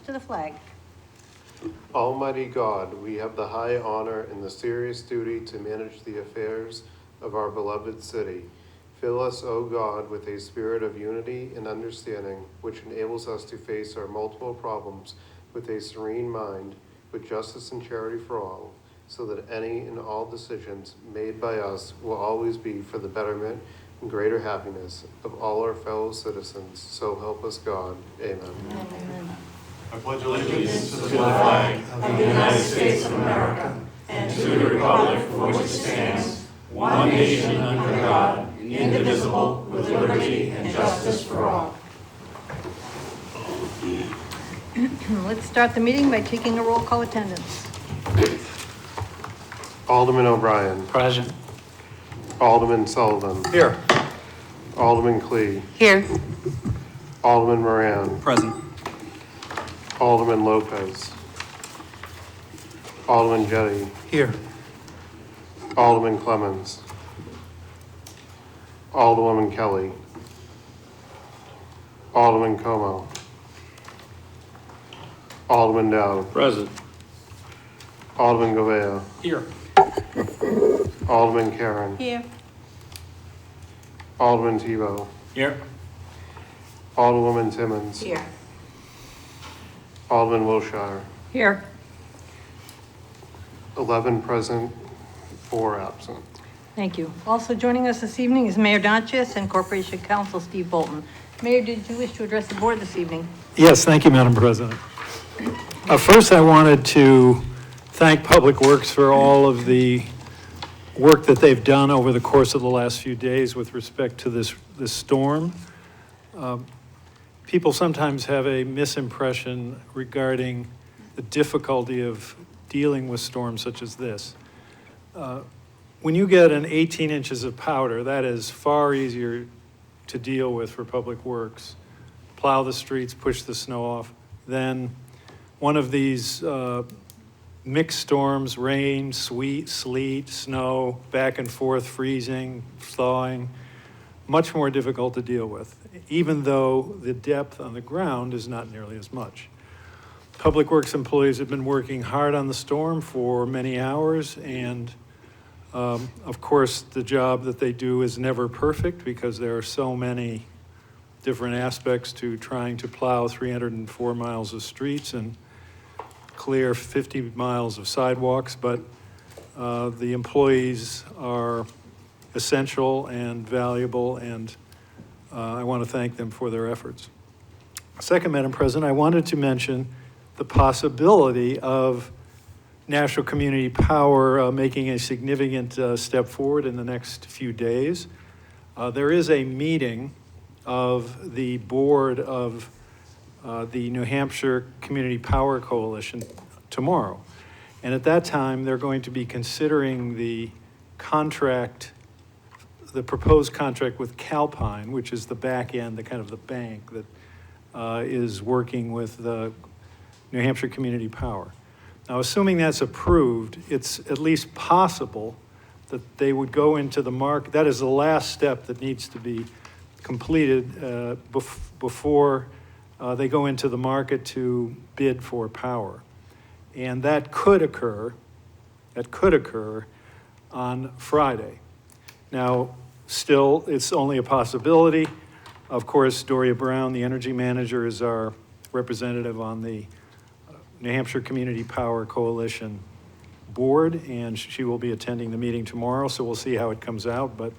to the flag. Almighty God, we have the high honor and the serious duty to manage the affairs of our beloved city. Fill us, O God, with a spirit of unity and understanding, which enables us to face our multiple problems with a serene mind, with justice and charity for all, so that any and all decisions made by us will always be for the betterment and greater happiness of all our fellow citizens. So help us God. Amen. Amen. I pledge allegiance to the flag of the United States of America and to the republic for which it stands, one nation under God, indivisible, with liberty and justice for all. Let's start the meeting by taking a roll call attendance. Alderman O'Brien. Present. Alderman Sullivan. Here. Alderman Klee. Here. Alderman Moran. Present. Alderman Lopez. Alderman Jette. Here. Alderman Clemens. Alderwoman Kelly. Alderman Como. Alderman Dowd. Present. Alderman Govea. Here. Alderman Karen. Here. Alderman Thibeault. Here. Alderwoman Timmons. Here. Alderman Wilshire. Here. 11 present, 4 absent. Thank you. Also joining us this evening is Mayor Donches and Corporation Counsel Steve Bolton. Mayor, did you wish to address the board this evening? Yes, thank you, Madam President. First, I wanted to thank Public Works for all of the work that they've done over the course of the last few days with respect to this storm. People sometimes have a misimpression regarding the difficulty of dealing with storms such as this. When you get an 18 inches of powder, that is far easier to deal with for Public Works. Plow the streets, push the snow off, than one of these mixed storms, rain, sleet, snow, back and forth, freezing, thawing, much more difficult to deal with, even though the depth on the ground is not nearly as much. Public Works employees have been working hard on the storm for many hours, and of course, the job that they do is never perfect because there are so many different aspects to trying to plow 304 miles of streets and clear 50 miles of sidewalks, but the employees are essential and valuable, and I want to thank them for their efforts. Second, Madam President, I wanted to mention the possibility of National Community Power making a significant step forward in the next few days. There is a meeting of the board of the New Hampshire Community Power Coalition tomorrow. And at that time, they're going to be considering the contract, the proposed contract with Calpine, which is the back end, the kind of the bank that is working with the New Hampshire Community Power. Now, assuming that's approved, it's at least possible that they would go into the market. That is the last step that needs to be completed before they go into the market to bid for power. And that could occur on Friday. Now, still, it's only a possibility. Of course, Doria Brown, the energy manager, is our representative on the New Hampshire Community Power Coalition board, and she will be attending the meeting tomorrow, so we'll see how it comes out. But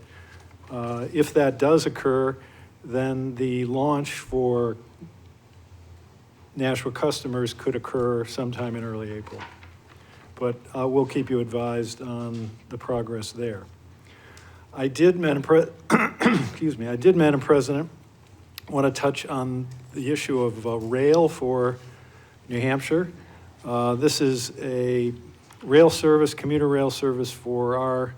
if that does occur, then the launch for Nashua customers could occur sometime in early April. But we'll keep you advised on the progress there. I did, Madam President, want to touch on the issue of rail for New Hampshire. This is a rail service, commuter rail service for our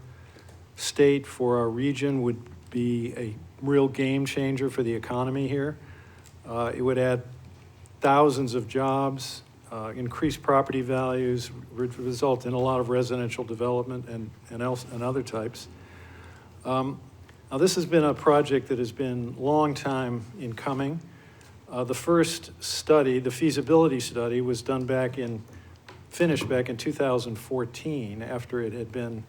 state, for our region, would be a real game changer for the economy here. It would add thousands of jobs, increase property values, result in a lot of residential development and other types. Now, this has been a project that has been long time in coming. The first study, the feasibility study, was done finished back in 2014 after it had been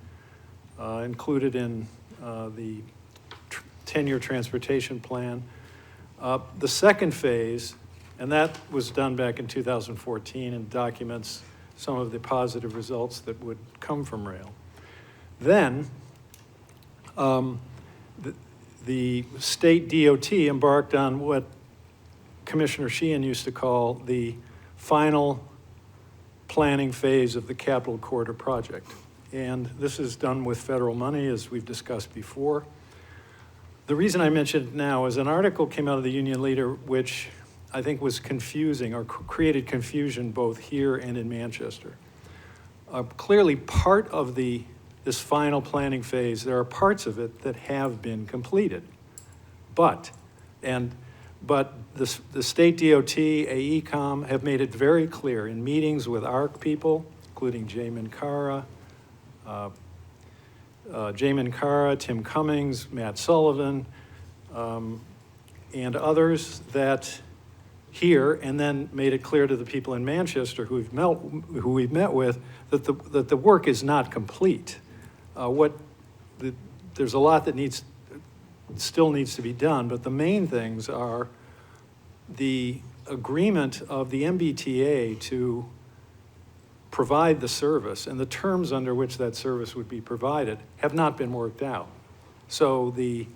included in the 10-year transportation plan. The second phase, and that was done back in 2014 and documents some of the positive results that would come from rail. Then, the state DOT embarked on what Commissioner Sheehan used to call the final planning phase of the Capital Corridor project. And this is done with federal money, as we've discussed before. The reason I mention it now is an article came out of the Union Leader, which I think was confusing or created confusion both here and in Manchester. Clearly, part of this final planning phase, there are parts of it that have been completed. But the state DOT, AECOM, have made it very clear in meetings with our people, including Jay Minkara, Tim Cummings, Matt Sullivan, and others, that here, and then made it clear to the people in Manchester who we've met with, that the work is not complete. There's a lot that still needs to be done, but the main things are the agreement of the MBTA to provide the service and the terms under which that service would be provided have not been worked out. So the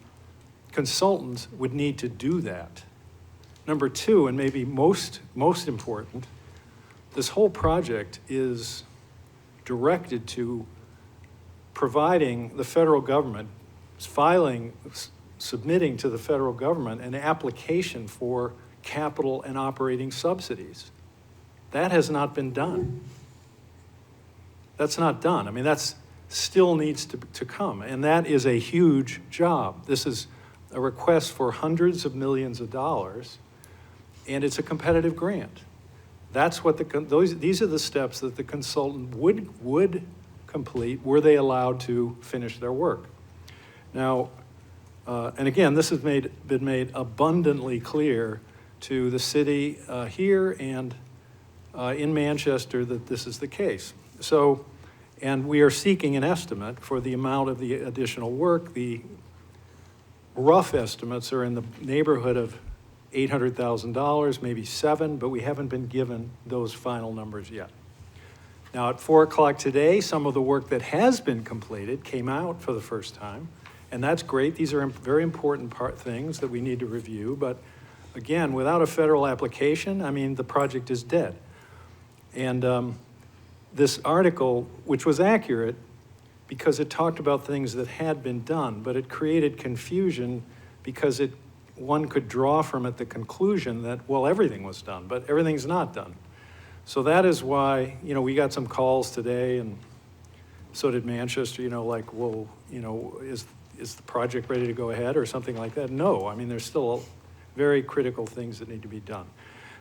consultants would need to do that. Number two, and maybe most important, this whole project is directed to providing the federal government, submitting to the federal government an application for capital and operating subsidies. That has not been done. That's not done. I mean, that's still needs to come, and that is a huge job. This is a request for hundreds of millions of dollars, and it's a competitive grant. That's what these are the steps that the consultant would complete were they allowed to finish their work. Now, and again, this has been made abundantly clear to the city here and in Manchester that this is the case. So, and we are seeking an estimate for the amount of the additional work. The rough estimates are in the neighborhood of $800,000, maybe $7, but we haven't been given those final numbers yet. Now, at 4 o'clock today, some of the work that has been completed came out for the first time, and that's great. These are very important things that we need to review, but again, without a federal application, I mean, the project is dead. And this article, which was accurate because it talked about things that had been done, but it created confusion because one could draw from it the conclusion that, well, everything was done, but everything's not done. So that is why, we got some calls today, and so did Manchester, like, well, is the project ready to go ahead or something like that? No, I mean, there's still very critical things that need to be done.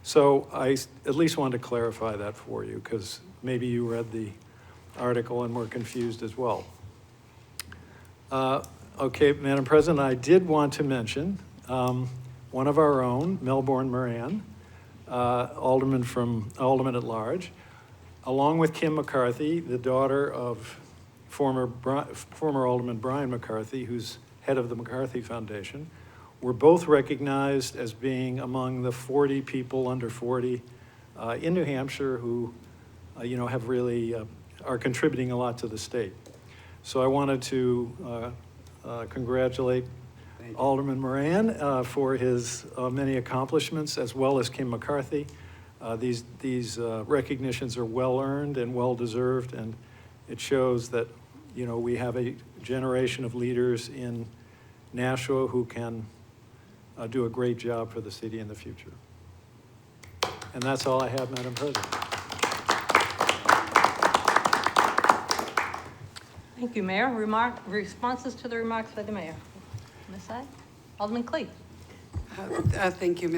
So I at least wanted to clarify that for you, because maybe you read the article and were confused as well. Okay, Madam President, I did want to mention one of our own, Melbourne Moran, Alderman at Large, along with Kim McCarthy, the daughter of former Alderman Brian McCarthy, who's head of the McCarthy Foundation, were both recognized as being among the 40 people under 40 in New Hampshire who, have really are contributing a lot to the state. So I wanted to congratulate Alderman Moran for his many accomplishments, as well as Kim McCarthy. These recognitions are well-earned and well-deserved, and it shows that, we have a generation of leaders in Nashua who can do a great job for the city in the future. And that's all I have, Madam President. Thank you, Mayor. Responses to the remarks by the mayor. On this side, Alderman Klee. Thank you,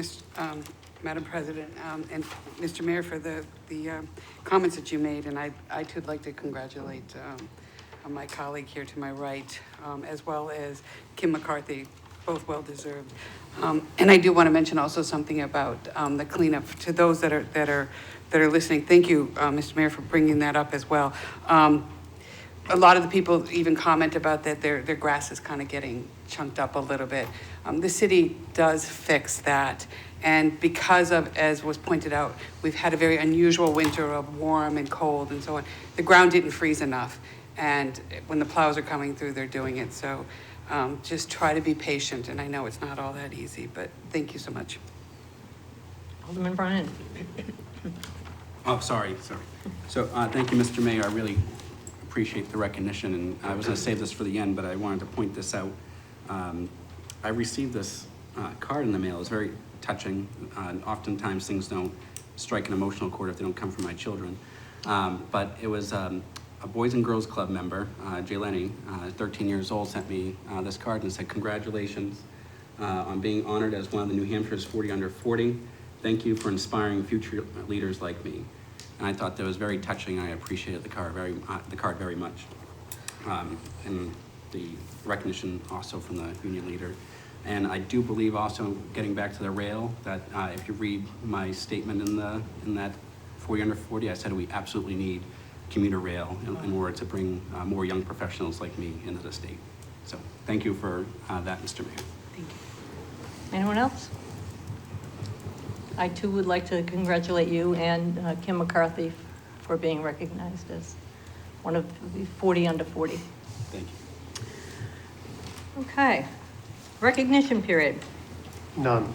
Madam President, and Mr. Mayor, for the comments that you made. And I too would like to congratulate my colleague here to my right, as well as Kim McCarthy, both well-deserved. And I do want to mention also something about the cleanup to those that are listening. Thank you, Mr. Mayor, for bringing that up as well. A lot of the people even comment about that their grass is kind of getting chunked up a little bit. The city does fix that. And because of, as was pointed out, we've had a very unusual winter of warm and cold and so on. The ground didn't freeze enough. And when the plows are coming through, they're doing it. So just try to be patient. And I know it's not all that easy, but thank you so much. Alderman Bryant. Oh, sorry. So thank you, Mr. Mayor. I really appreciate the recognition. And I was going to save this for the end, but I wanted to point this out. I received this card in the mail. It's very touching. Oftentimes things don't strike an emotional chord if they don't come from my children. But it was a Boys and Girls Club member, Jay Lenny, 13 years old, sent me this card and said, "Congratulations on being honored as one of the New Hampshire's 40 under 40. Thank you for inspiring future leaders like me." And I thought that was very touching. I appreciated the card very much. And the recognition also from the union leader. And I do believe also, getting back to the rail, that if you read my statement in that 40 under 40, I said we absolutely need commuter rail in order to bring more young professionals like me into the state. So thank you for that, Mr. Mayor. Thank you. Anyone else? I too would like to congratulate you and Kim McCarthy for being recognized as one of the 40 under 40. Thank you. Okay. Recognition period. None.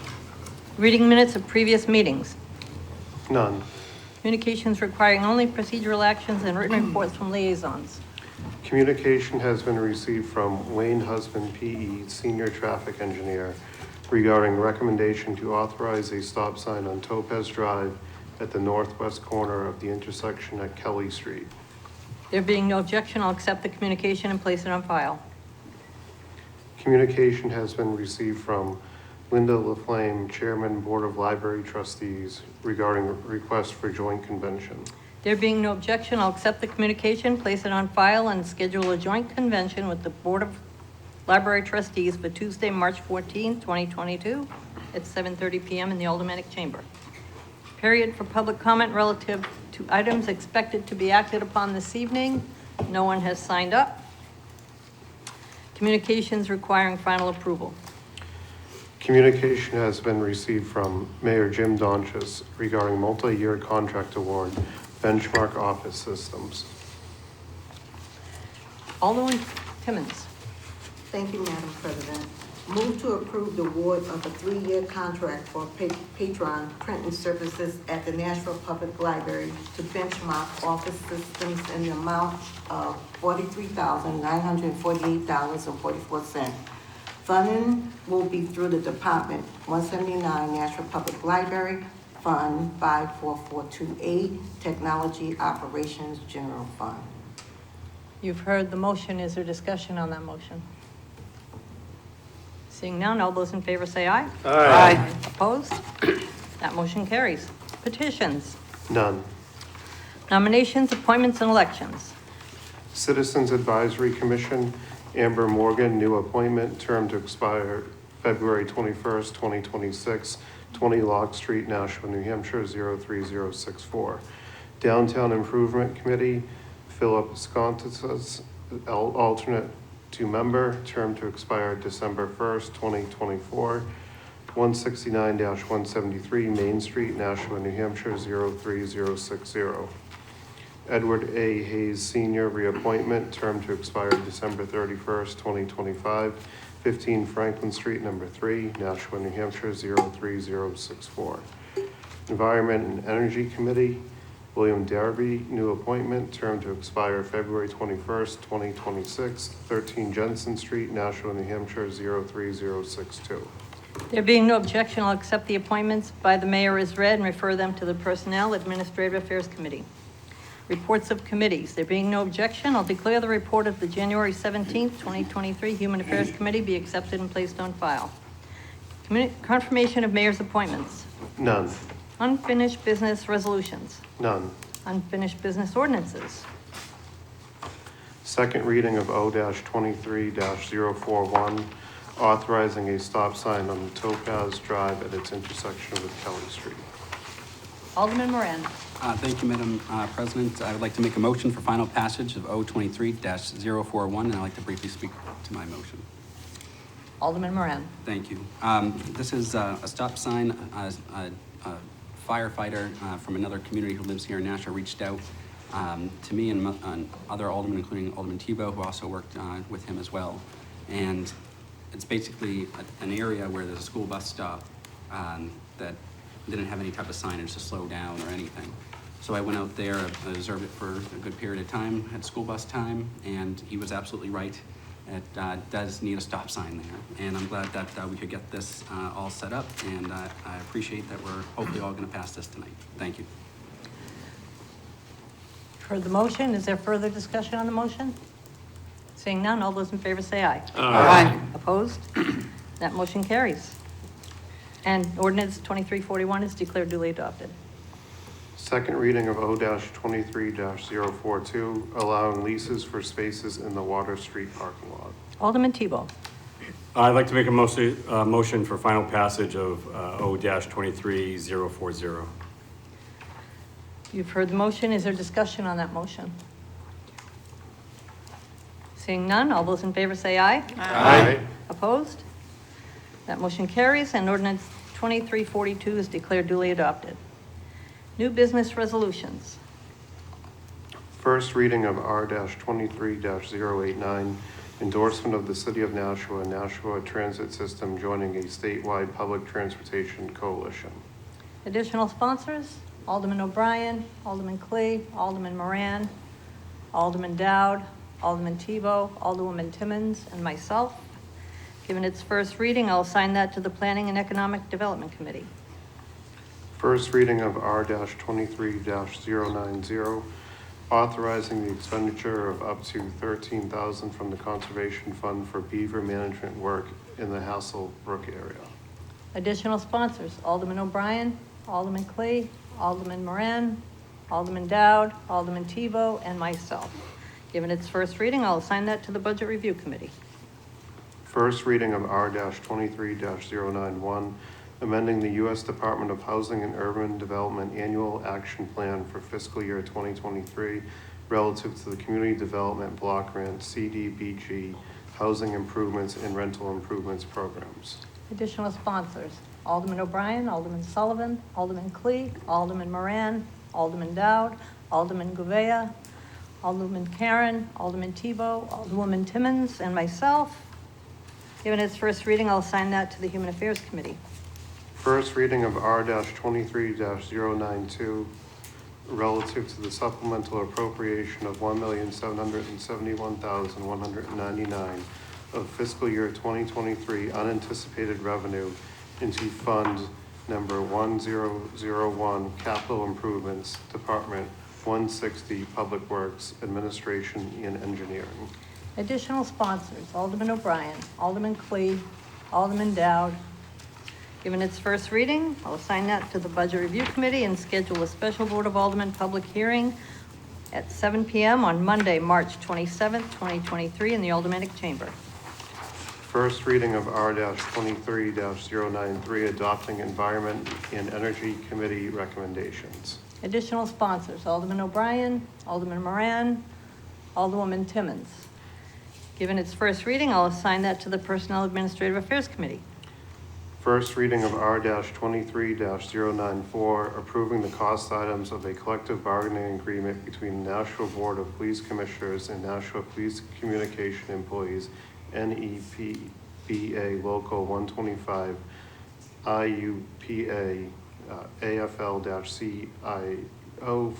Reading minutes of previous meetings. None. Communications requiring only procedural actions and written reports from liaisons. Communication has been received from Wayne Husband, PE, Senior Traffic Engineer, regarding recommendation to authorize a stop sign on Topaz Drive at the northwest corner of the intersection at Kelly Street. There being no objection, I'll accept the communication and place it on file. Communication has been received from Linda LaFlame, Chairman, Board of Library Trustees, regarding a request for joint convention. There being no objection, I'll accept the communication, place it on file, and schedule a joint convention with the Board of Library Trustees for Tuesday, March 14, 2022 at 7:30 p.m. in the Aldermanic Chamber. Period for public comment relative to items expected to be acted upon this evening. No one has signed up. Communications requiring final approval. Communication has been received from Mayor Jim Donchis regarding multi-year contract award, Benchmark Office Systems. Alderman Timmons. Thank you, Madam President. Move to approve the award of a 3-year contract for Patron printing services at the Nashville Public Library to Benchmark Office Systems in the amount of $43,948.44. Funding will be through the Department 179 Nashville Public Library, Fund 54428, Technology Operations General Fund. You've heard the motion. Is there discussion on that motion? Seeing none, all those in favor say aye. Aye. Opposed? That motion carries. Petitions. None. Nominations, appointments, and elections. Citizens Advisory Commission, Amber Morgan, new appointment, term to expire February 21st, 2026, 20 Locke Street, Nashua, New Hampshire, 03064. Downtown Improvement Committee, Philip Scontis, alternate 2-member, term to expire December 1st, 2024, 169-173 Main Street, Nashua, New Hampshire, 03060. Edward A. Hayes Sr., reappointment, term to expire December 31st, 2025, 15 Franklin Street, number 3, Nashua, New Hampshire, 03064. Environment and Energy Committee, William Darby, new appointment, term to expire February 21st, 2026, 13 Jensen Street, Nashua, New Hampshire, 03062. There being no objection, I'll accept the appointments by the mayor as read and refer them to the Personnel Administrative Affairs Committee. Reports of committees. There being no objection, I'll declare the report of the January 17th, 2023 Human Affairs Committee be accepted and placed on file. Confirmation of mayor's appointments. None. Unfinished business resolutions. None. Unfinished business ordinances. Second reading of O-23-041, authorizing a stop sign on Topaz Drive at its intersection with Kelly Street. Alderman Moran. Thank you, Madam President. I would like to make a motion for final passage of O23-041, and I'd like to briefly speak to my motion. Alderman Moran. Thank you. This is a stop sign. A firefighter from another community who lives here in Nashua reached out to me and other aldermen, including Alderman Thibeault, who also worked with him as well. And it's basically an area where there's a school bus stop that didn't have any type of signage to slow down or anything. So I went out there, observed it for a good period of time at school bus time, and he was absolutely right. It does need a stop sign there, and I'm glad that we could get this all set up, and I appreciate that we're hopefully all going to pass this tonight. Thank you. Heard the motion. Is there further discussion on the motion? Seeing none, all those in favor say aye. Aye. Opposed? That motion carries. And ordinance 2341 is declared duly adopted. Second reading of O-23-042, allowing leases for spaces in the Water Street parking lot. Alderman Thibeault. I'd like to make a motion for final passage of O-23-040. You've heard the motion. Is there discussion on that motion? Seeing none, all those in favor say aye. Aye. Opposed? That motion carries, and ordinance 2342 is declared duly adopted. New business resolutions. First reading of R-23-089, endorsement of the City of Nashua and Nashua Transit System joining a statewide public transportation coalition. Additional sponsors, Alderman O'Brien, Alderman Klee, Alderman Moran, Alderman Dowd, Alderman Thibeault, Alderwoman Timmons, and myself. Given its first reading, I'll assign that to the Planning and Economic Development Committee. First reading of R-23-090, authorizing the expenditure of up to $13,000 from the Conservation Fund for beaver management work in the Hasselbrook area. Additional sponsors, Alderman O'Brien, Alderman Klee, Alderman Moran, Alderman Dowd, Alderman Thibeault, and myself. Given its first reading, I'll assign that to the Budget Review Committee. First reading of R-23-091, amending the U.S. Department of Housing and Urban Development Annual Action Plan for fiscal year 2023 relative to the Community Development Block Grant CDBG Housing Improvements and Rental Improvements Programs. Additional sponsors, Alderman O'Brien, Alderman Sullivan, Alderman Klee, Alderman Moran, Alderman Dowd, Alderman Gouveia, Alderman Karen, Alderman Thibeault, Alderwoman Timmons, and myself. Given its first reading, I'll assign that to the Human Affairs Committee. First reading of R-23-092, relative to the supplemental appropriation of $1,771,199 of fiscal year 2023 unanticipated revenue into Fund Number 1001, Capital Improvements, Department 160, Public Works, Administration and Engineering. Additional sponsors, Alderman O'Brien, Alderman Klee, Alderman Dowd. Given its first reading, I'll assign that to the Budget Review Committee and schedule a special Board of Aldermen public hearing at 7 p.m. on Monday, March 27th, 2023 in the Aldermanic Chamber. First reading of R-23-093, adopting Environment and Energy Committee recommendations. Additional sponsors, Alderman O'Brien, Alderman Moran, Alderwoman Timmons. Given its first reading, I'll assign that to the Personnel Administrative Affairs Committee. First reading of R-23-094, approving the cost items of a collective bargaining agreement between the Nashua Board of Police Commissioners and Nashua Police Communication Employees, NEPBA Local 125, IUPA, AFL-CIO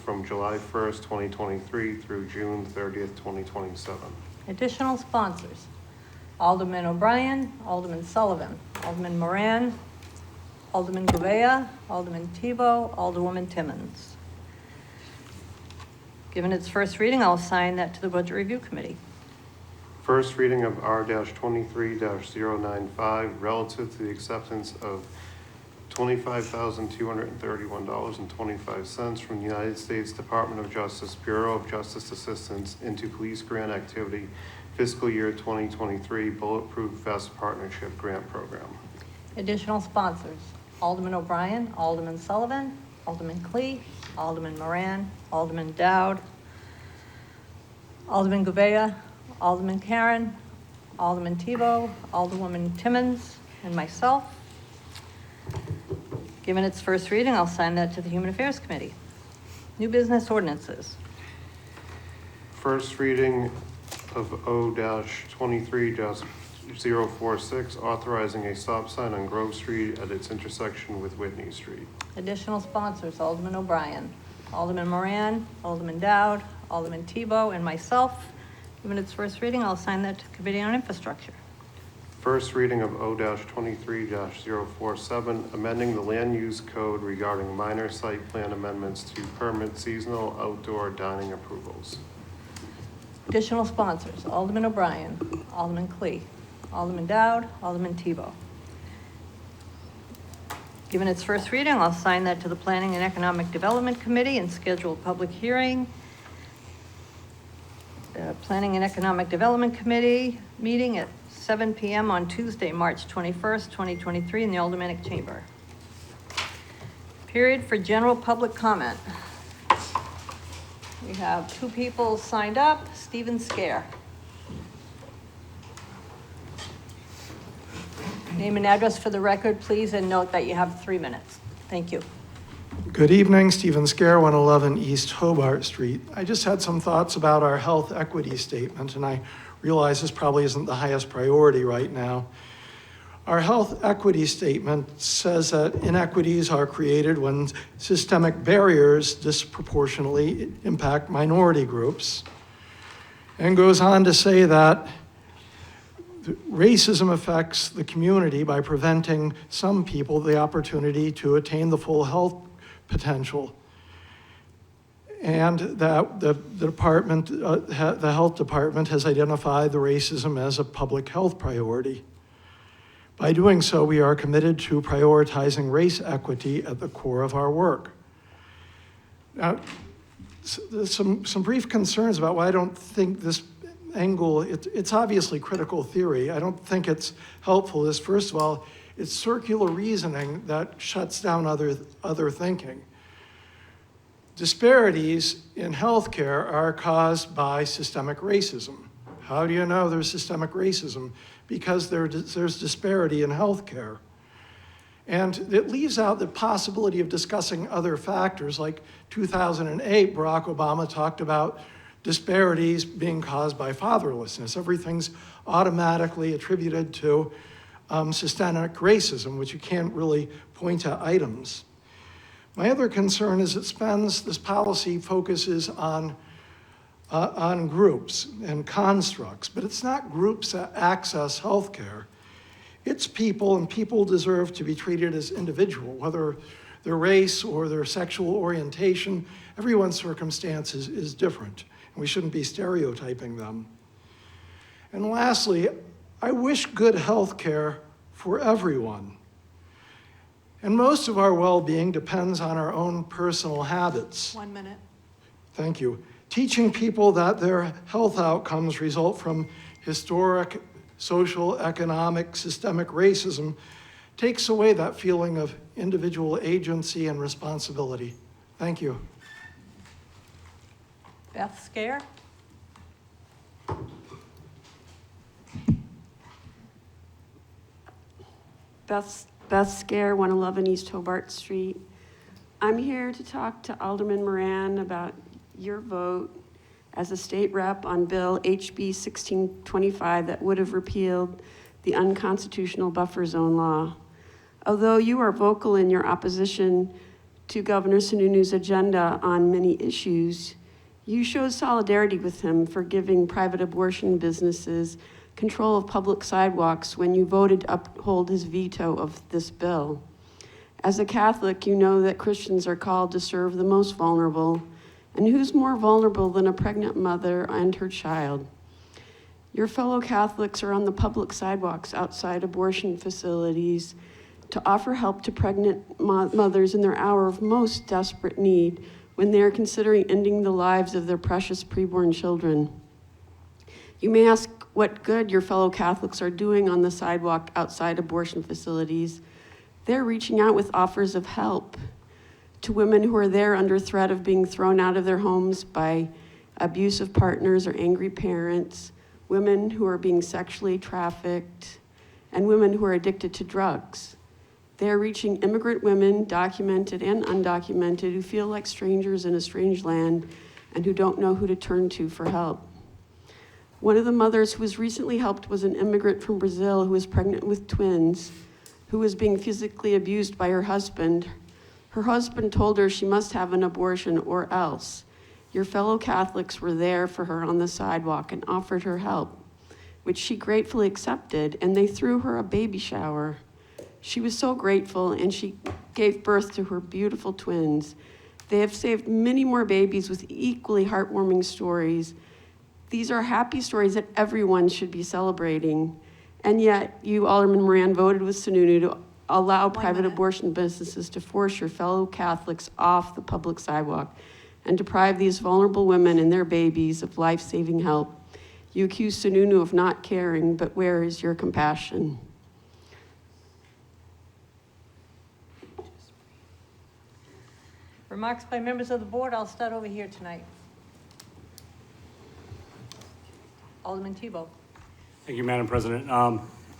from July 1st, 2023 through June 30th, 2027. Additional sponsors, Alderman O'Brien, Alderman Sullivan, Alderman Moran, Alderman Gouveia, Alderman Thibeault, Alderwoman Timmons. Given its first reading, I'll assign that to the Budget Review Committee. First reading of R-23-095, relative to the acceptance of $25,231.25 from the United States Department of Justice, Bureau of Justice Assistance into police grant activity fiscal year 2023 Bulletproof Vest Partnership Grant Program. Additional sponsors, Alderman O'Brien, Alderman Sullivan, Alderman Klee, Alderman Moran, Alderman Dowd, Alderman Gouveia, Alderman Karen, Alderman Thibeault, Alderwoman Timmons, and myself. Given its first reading, I'll sign that to the Human Affairs Committee. New business ordinances. First reading of O-23-046, authorizing a stop sign on Grove Street at its intersection with Whitney Street. Additional sponsors, Alderman O'Brien, Alderman Moran, Alderman Dowd, Alderman Thibeault, and myself. Given its first reading, I'll sign that to the Committee on Infrastructure. First reading of O-23-047, amending the land use code regarding minor site plan amendments to permit seasonal outdoor dining approvals. Additional sponsors, Alderman O'Brien, Alderman Klee, Alderman Dowd, Alderman Thibeault. Given its first reading, I'll sign that to the Planning and Economic Development Committee and schedule a public hearing. Planning and Economic Development Committee meeting at 7 p.m. on Tuesday, March 21st, 2023 in the Aldermanic Chamber. Period for general public comment. We have 2 people signed up. Stephen Scare. Name and address for the record, please, and note that you have 3 minutes. Thank you. Good evening, Stephen Scare, 111 East Hobart Street. I just had some thoughts about our health equity statement, and I realize this probably isn't the highest priority right now. Our health equity statement says that inequities are created when systemic barriers disproportionately impact minority groups, and goes on to say that racism affects the community by preventing some people the opportunity to attain the full health potential, and that the health department has identified the racism as a public health priority. By doing so, we are committed to prioritizing race equity at the core of our work. Now, some brief concerns about why I don't think this angle, it's obviously critical theory. I don't think it's helpful. Is first of all, it's circular reasoning that shuts down other thinking. Disparities in healthcare are caused by systemic racism. How do you know there's systemic racism? Because there's disparity in healthcare. And it leaves out the possibility of discussing other factors. Like 2008, Barack Obama talked about disparities being caused by fatherlessness. Everything's automatically attributed to systemic racism, which you can't really point to items. My other concern is this policy focuses on groups and constructs, but it's not groups that access healthcare. It's people, and people deserve to be treated as individual, whether their race or their sexual orientation. Everyone's circumstance is different, and we shouldn't be stereotyping them. And lastly, I wish good healthcare for everyone. And most of our well-being depends on our own personal habits. 1 minute. Thank you. Teaching people that their health outcomes result from historic, social, economic, systemic racism takes away that feeling of individual agency and responsibility. Thank you. Beth Scare. Beth Scare, 111 East Hobart Street. I'm here to talk to Alderman Moran about your vote as a state rep on Bill HB 1625 that would have repealed the unconstitutional buffer zone law. Although you are vocal in your opposition to Governor Sununu's agenda on many issues, you showed solidarity with him for giving private abortion businesses control of public sidewalks when you voted to uphold his veto of this bill. As a Catholic, you know that Christians are called to serve the most vulnerable, and who's more vulnerable than a pregnant mother and her child? Your fellow Catholics are on the public sidewalks outside abortion facilities to offer help to pregnant mothers in their hour of most desperate need when they are considering ending the lives of their precious preborn children. You may ask what good your fellow Catholics are doing on the sidewalk outside abortion facilities. They're reaching out with offers of help to women who are there under threat of being thrown out of their homes by abusive partners or angry parents, women who are being sexually trafficked, and women who are addicted to drugs. They're reaching immigrant women, documented and undocumented, who feel like strangers in a strange land and who don't know who to turn to for help. One of the mothers who was recently helped was an immigrant from Brazil who was pregnant with twins, who was being physically abused by her husband. Her husband told her she must have an abortion or else. Your fellow Catholics were there for her on the sidewalk and offered her help, which she gratefully accepted, and they threw her a baby shower. She was so grateful, and she gave birth to her beautiful twins. They have saved many more babies with equally heartwarming stories. These are happy stories that everyone should be celebrating. And yet, you, Alderman Moran, voted with Sununu to allow private abortion businesses to force your fellow Catholics off the public sidewalk and deprive these vulnerable women and their babies of life-saving help. You accuse Sununu of not caring, but where is your compassion? Remarks by members of the board. I'll start over here tonight. Alderman Thibeault. Thank you, Madam President.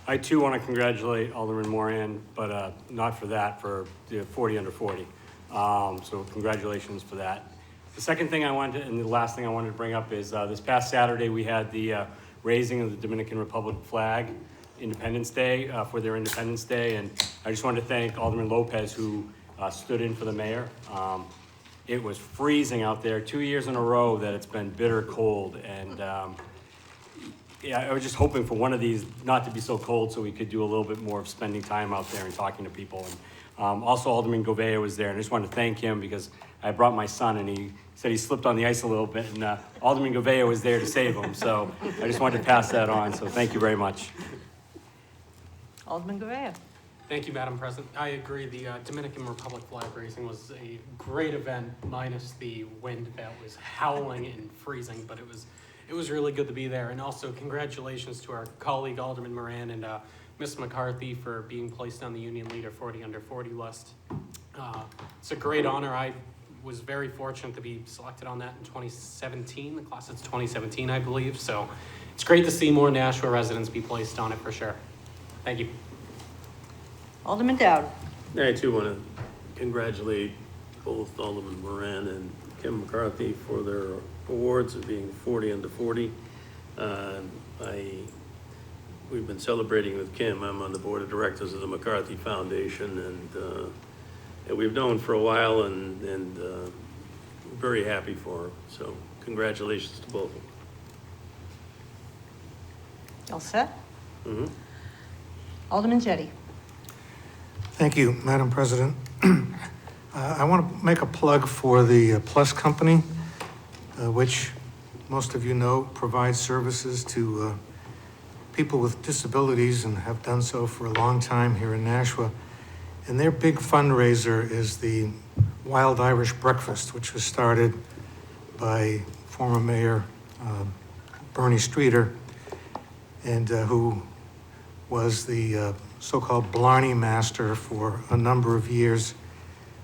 I too want to congratulate Alderman Moran, but not for that, for the 40 under 40. So congratulations for that. The second thing I wanted to, and the last thing I wanted to bring up is this past Saturday we had the raising of the Dominican Republic flag, Independence Day, for their Independence Day, and I just wanted to thank Alderman Lopez who stood in for the mayor. It was freezing out there 2 years in a row that it's been bitter cold, and yeah, I was just hoping for one of these not to be so cold so we could do a little bit more of spending time out there and talking to people. And also Alderman GOV was there, and I just wanted to thank him because I brought my son and he said he slipped on the ice a little bit, and Alderman GOV was there to save him. So I just wanted to pass that on, so thank you very much. Alderman Govea. Thank you, Madam President. I agree. The Dominican Republic flag raising was a great event, minus the wind that was howling and freezing, but it was really good to be there. And also congratulations to our colleague Alderman Moran and Ms. McCarthy for being placed on the Union Leader 40 under 40 list. It's a great honor. I was very fortunate to be selected on that in 2017. The class is 2017, I believe. So it's great to see more Nashua residents be placed on it for sure. Thank you. Alderman Dowd. I too want to congratulate both Alderman Moran and Kim McCarthy for their awards of being 40 under 40. We've been celebrating with Kim. I'm on the board of directors of the McCarthy Foundation, and we've known for a while, and very happy for her. So congratulations to both of them. All set? Mm-hmm. Alderman Jette. Thank you, Madam President. I want to make a plug for the Plus Company, which most of you know provides services to people with disabilities and have done so for a long time here in Nashua. And their big fundraiser is the Wild Irish Breakfast, which was started by former Mayor Bernie Streeter, and who was the so-called Blarney Master for a number of years,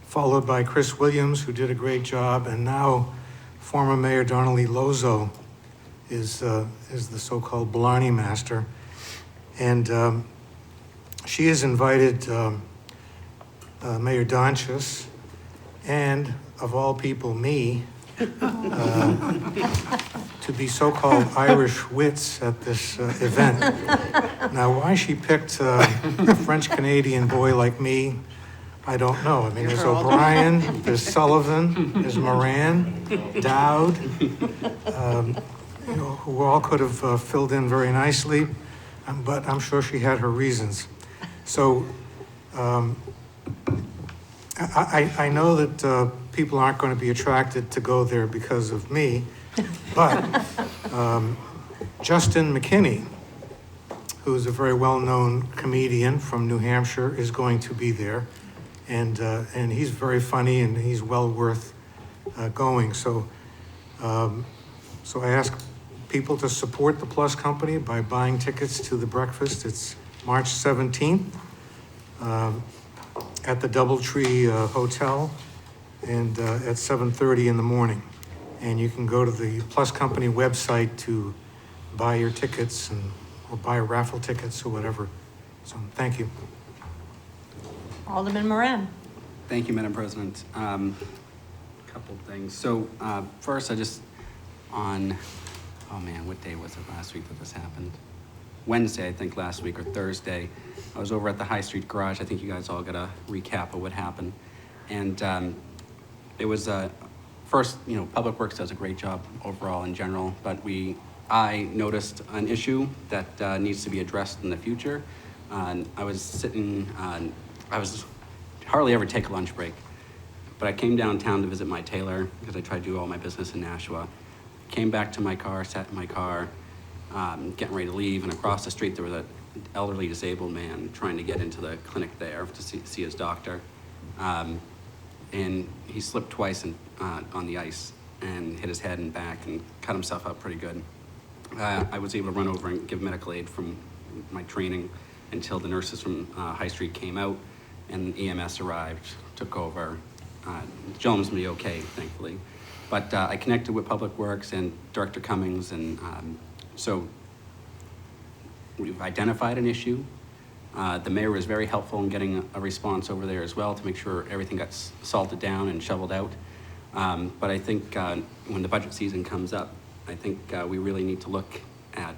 followed by Chris Williams, who did a great job, and now former Mayor Donnelly Lozo is the so-called Blarney Master. And she has invited Mayor Donchis and, of all people, me, to be so-called Irish wits at this event. Now, why she picked a French-Canadian boy like me, I don't know. I mean, there's O'Brien, there's Sullivan, there's Moran, Dowd, who all could have filled in very nicely, but I'm sure she had her reasons. So I know that people aren't going to be attracted to go there because of me, but Justin McKinney, who's a very well-known comedian from New Hampshire, is going to be there, and he's very funny and he's well worth going. So I ask people to support the Plus Company by buying tickets to the breakfast. It's March 17th at the Doubletree Hotel and at 7:30 in the morning. And you can go to the Plus Company website to buy your tickets or buy raffle tickets or whatever. So, thank you. Alderman Moran. Thank you, Madam President. Couple things. So first, oh man, what day was it last week that this happened? Wednesday, I think, last week, or Thursday. I was over at the High Street Garage. I think you guys all got a recap of what happened. And it was, first, Public Works does a great job overall in general, but I noticed an issue that needs to be addressed in the future. I was hardly ever take a lunch break, but I came downtown to visit my tailor because I try to do all my business in Nashua. Came back to my car, sat in my car, getting ready to leave, and across the street there was an elderly disabled man trying to get into the clinic there to see his doctor. And he slipped twice on the ice and hit his head and back and cut himself up pretty good. I was able to run over and give medical aid from my training until the nurses from High Street came out and EMS arrived, took over. The gentleman's gonna be okay, thankfully. But I connected with Public Works and Director Cummings, and so we've identified an issue. The mayor was very helpful in getting a response over there as well to make sure everything got salted down and shoveled out. But I think when the budget season comes up, I think we really need to look at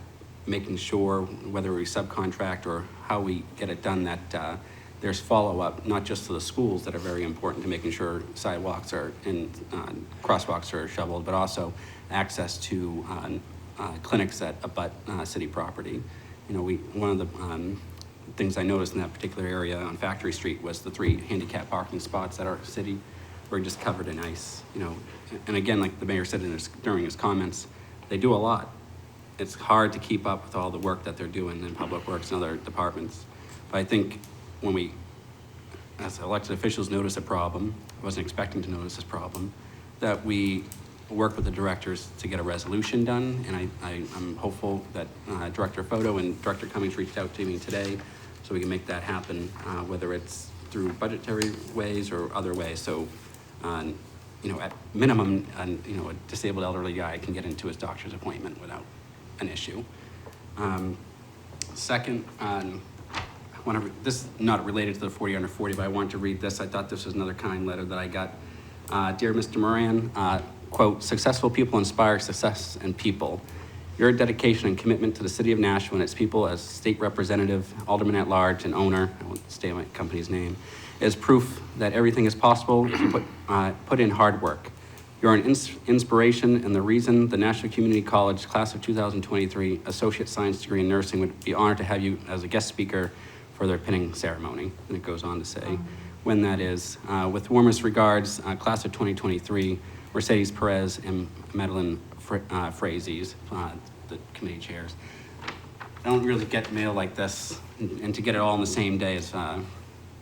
making sure, whether we subcontract or how we get it done, that there's follow-up, not just to the schools that are very important to making sure sidewalks are and crosswalks are shoveled, but also access to clinics that abut city property. One of the things I noticed in that particular area on Factory Street was the 3 handicap parking spots that our city were just covered in ice. And again, like the mayor said during his comments, they do a lot. It's hard to keep up with all the work that they're doing in Public Works and other departments. But I think when we, as elected officials, notice a problem, I wasn't expecting to notice this problem, that we work with the directors to get a resolution done. And I'm hopeful that Director Photo and Director Cummings reached out to me today so we can make that happen, whether it's through budgetary ways or other ways. So, at minimum, a disabled elderly guy can get into his doctor's appointment without an issue. Second, this is not related to the 40 under 40, but I wanted to read this. I thought this was another kind letter that I got. Dear Mr. Moran, quote, successful people inspire success and people. Your dedication and commitment to the city of Nashua and its people as state representative, alderman at large, and owner, I won't state my company's name, is proof that everything is possible if you put in hard work. You're an inspiration and the reason the Nashua Community College class of 2023 Associate Science degree in nursing would be honored to have you as a guest speaker for their pinning ceremony. And it goes on to say when that is. With warmest regards, class of 2023, Mercedes Perez and Madeline Frazes, the committee chairs. I don't really get mail like this, and to get it all on the same day is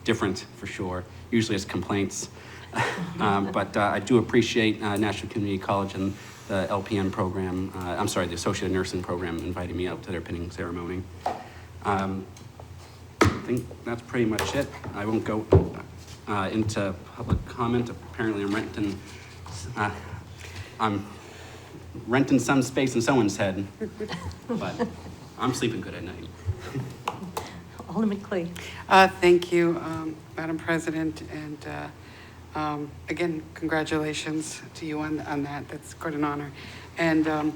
different for sure. Usually it's complaints. But I do appreciate National Community College and the LPN program, the Associate Nursing program inviting me out to their pinning ceremony. I think that's pretty much it. I won't go into public comment. Apparently I'm renting some space in someone's head, but I'm sleeping good at night. Alderman Klee. Thank you, Madam President, and again, congratulations to you on that. That's quite an honor. And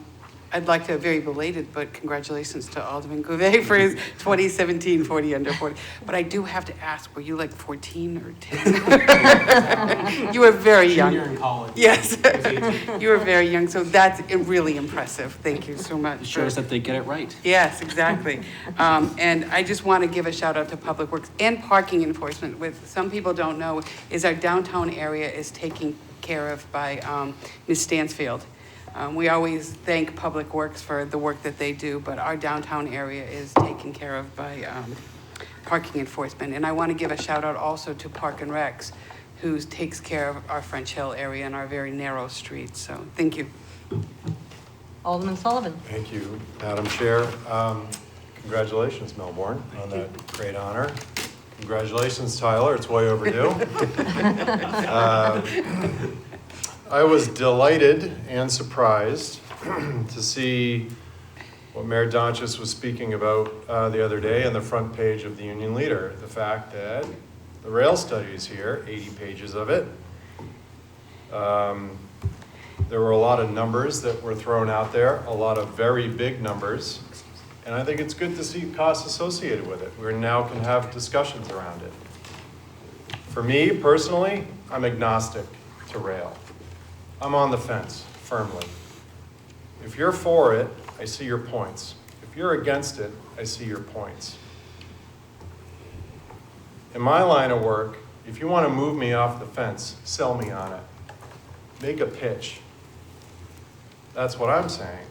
I'd like to, very belated, but congratulations to Alderman GOV for his 2017 40 under 40. But I do have to ask, were you like 14 or 10? You were very young. Junior in college. Yes, you were very young, so that's really impressive. Thank you so much. It shows that they get it right. Yes, exactly. And I just want to give a shout out to Public Works and parking enforcement. With some people don't know, is our downtown area is taken care of by Ms. Stansfield. We always thank Public Works for the work that they do, but our downtown area is taken care of by parking enforcement. And I want to give a shout out also to Park and Recs, who takes care of our French Hill area and our very narrow streets. So thank you. Alderman Sullivan. Thank you, Madam Chair. Congratulations, Melbourne, on that great honor. Congratulations, Tyler, it's way overdue. I was delighted and surprised to see what Mayor Donchis was speaking about the other day on the front page of the Union Leader, the fact that the rail study is here, 80 pages of it. There were a lot of numbers that were thrown out there, a lot of very big numbers, and I think it's good to see costs associated with it. We now can have discussions around it. For me, personally, I'm agnostic to rail. I'm on the fence, firmly. If you're for it, I see your points. If you're against it, I see your points. In my line of work, if you want to move me off the fence, sell me on it. Make a pitch. That's what I'm saying.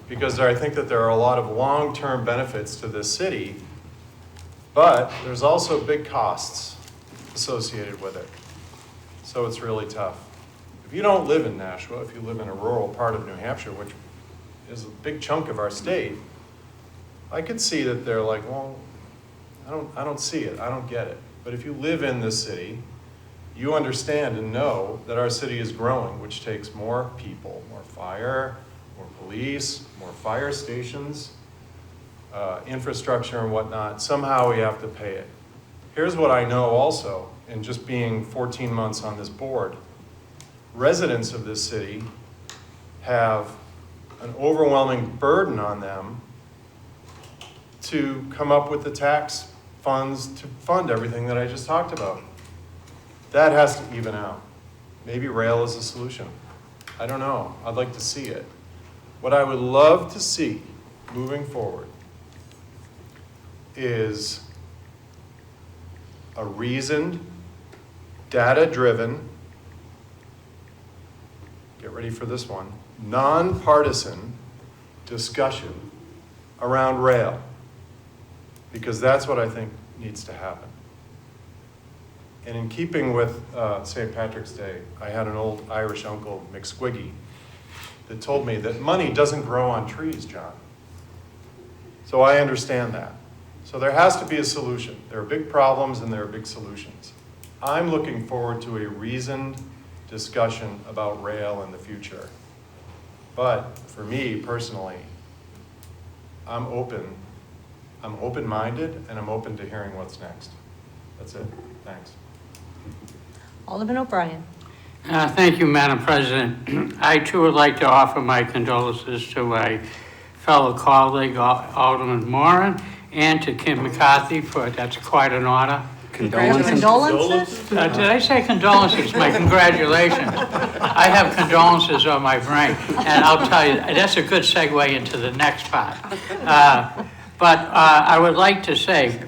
Because I think that there are a lot of long-term benefits to this city, but there's also big costs associated with it. So it's really tough. If you don't live in Nashua, if you live in a rural part of New Hampshire, which is a big chunk of our state, I could see that they're like, well, I don't see it, I don't get it. But if you live in this city, you understand and know that our city is growing, which takes more people, more fire, more police, more fire stations, infrastructure and whatnot. Somehow we have to pay it. Here's what I know also, in just being 14 months on this board. Residents of this city have an overwhelming burden on them to come up with the tax funds to fund everything that I just talked about. That has to even out. Maybe rail is a solution. I don't know. I'd like to see it. What I would love to see moving forward is a reasoned, data-driven, get ready for this one, nonpartisan discussion around rail, because that's what I think needs to happen. And in keeping with St. Patrick's Day, I had an old Irish uncle, McSquiggy, that told me that money doesn't grow on trees, John. So I understand that. So there has to be a solution. There are big problems and there are big solutions. I'm looking forward to a reasoned discussion about rail in the future. But for me personally, I'm open-minded and I'm open to hearing what's next. That's it. Thanks. Alderman O'Brien. Thank you, Madam President. I too would like to offer my condolences to my fellow colleague, Alderman Moran, and to Kim McCarthy for, that's quite an honor. Condolences? Did I say condolences? My congratulations. I have condolences on my brain. And I'll tell you, that's a good segue into the next part. But I would like to say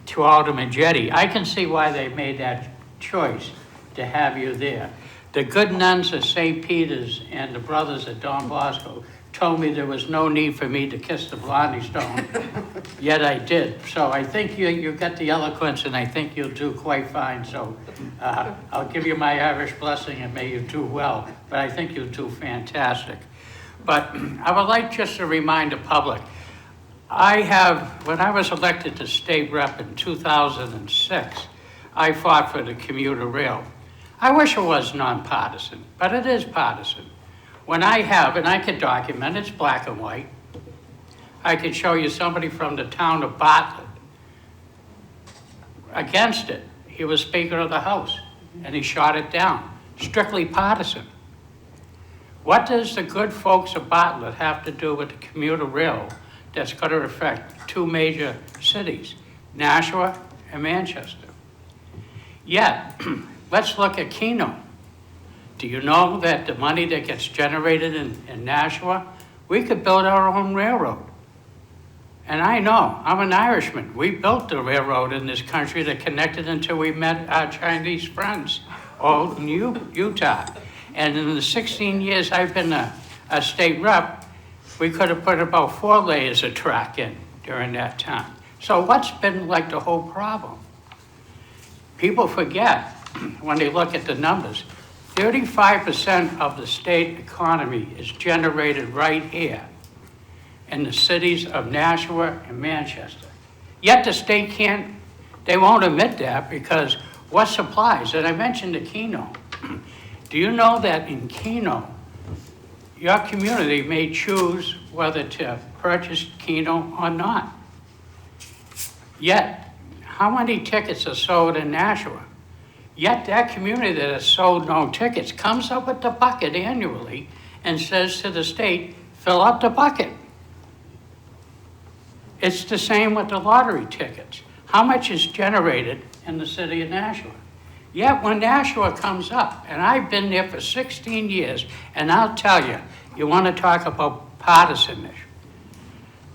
to Alderman Jette, I can see why they made that choice to have you there. The good nuns of St. Peter's and the brothers at Don Bosco told me there was no need for me to kiss the Blondie Stone, yet I did. So I think you got the eloquence, and I think you'll do quite fine. So I'll give you my Irish blessing, and may you do well. But I think you'll do fantastic. But I would like just to remind the public, when I was elected to state rep in 2006, I fought for the commuter rail. I wish it was nonpartisan, but it is partisan. When I have, and I can document, it's black and white, I could show you somebody from the town of Bartlett against it. He was Speaker of the House, and he shot it down. Strictly partisan. What does the good folks of Bartlett have to do with the commuter rail that's going to affect two major cities, Nashua and Manchester? Yet, let's look at Keno. Do you know that the money that gets generated in Nashua, we could build our own railroad? And I know, I'm an Irishman. We built the railroad in this country that connected until we met our Chinese friends, all in Utah. And in the 16 years I've been a state rep, we could have put about 4 layers of track in during that time. So what's been like the whole problem? People forget when they look at the numbers. 35% of the state economy is generated right here in the cities of Nashua and Manchester. Yet the state can't, they won't admit that because what supplies? And I mentioned the Keno. Do you know that in Keno, your community may choose whether to purchase Keno or not? Yet, how many tickets are sold in Nashua? Yet that community that has sold no tickets comes up with the bucket annually and says to the state, fill up the bucket. It's the same with the lottery tickets. How much is generated in the city of Nashua? Yet when Nashua comes up, and I've been there for 16 years, and I'll tell you, you want to talk about partisanship.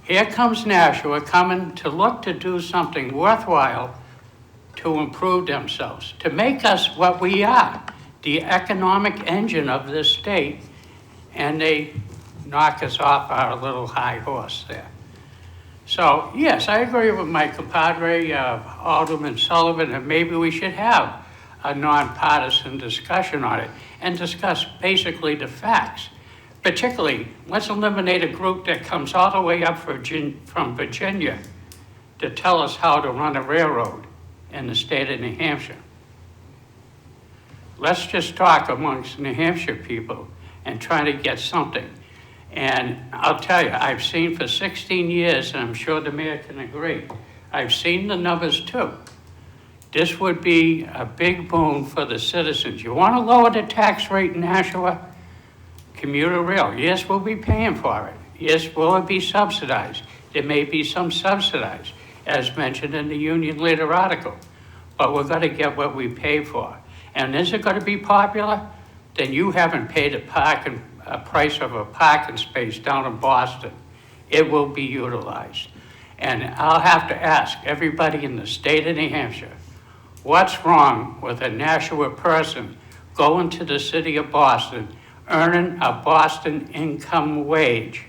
Here comes Nashua coming to look to do something worthwhile to improve themselves, to make us what we are, the economic engine of this state, and they knock us off our little high horse there. So, yes, I agree with my compadre, Alderman Sullivan, and maybe we should have a nonpartisan discussion on it and discuss basically the facts. Particularly, let's eliminate a group that comes all the way up from Virginia to tell us how to run a railroad in the state of New Hampshire. Let's just talk amongst New Hampshire people and try to get something. And I'll tell you, I've seen for 16 years, and I'm sure the mayor can agree, I've seen the numbers too. This would be a big boon for the citizens. You want to lower the tax rate in Nashua? Commuter rail, yes, we'll be paying for it. Yes, will it be subsidized? There may be some subsidized, as mentioned in the union leader article, but we're going to get what we pay for. And is it going to be popular? Then you haven't paid a price of a parking space down in Boston. It will be utilized. And I'll have to ask everybody in the state of New Hampshire, what's wrong with a Nashua person going to the city of Boston, earning a Boston income wage,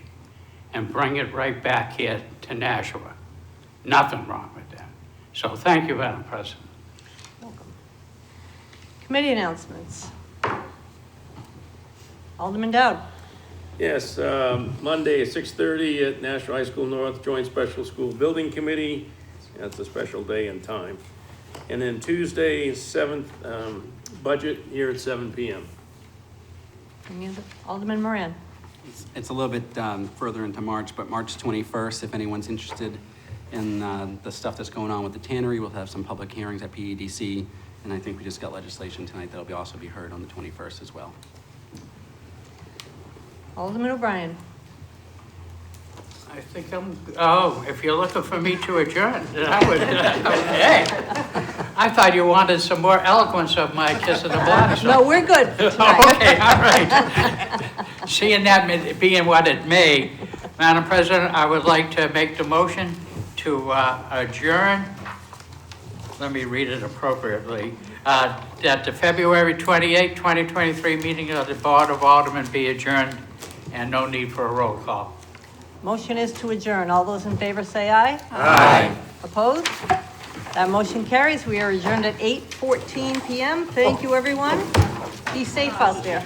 and bring it right back here to Nashua? Nothing wrong with that. So thank you, Madam President. Welcome. Committee announcements. Alderman Dowd. Yes, Monday at 6:30 at National High School North Joint Special School Building Committee. That's a special day and time. And then Tuesday, 7th, budget here at 7 p.m. Alderman Moran. It's a little bit further into March, but March 21st, if anyone's interested in the stuff that's going on with the tannery, we'll have some public hearings at PEDC, and I think we just got legislation tonight that'll also be heard on the 21st as well. Alderman O'Brien. I think if you're looking for me to adjourn, then I would, okay. I thought you wanted some more eloquence of my kiss of the bladder. No, we're good tonight. Okay, all right. Seeing that being what it may, Madam President, I would like to make the motion to adjourn. Let me read it appropriately. That the February 28, 2023 meeting of the Board of Aldermen be adjourned and no need for a roll call. Motion is to adjourn. All those in favor say aye. Aye. Opposed? That motion carries. We are adjourned at 8:14 p.m. Thank you, everyone. Be safe out there.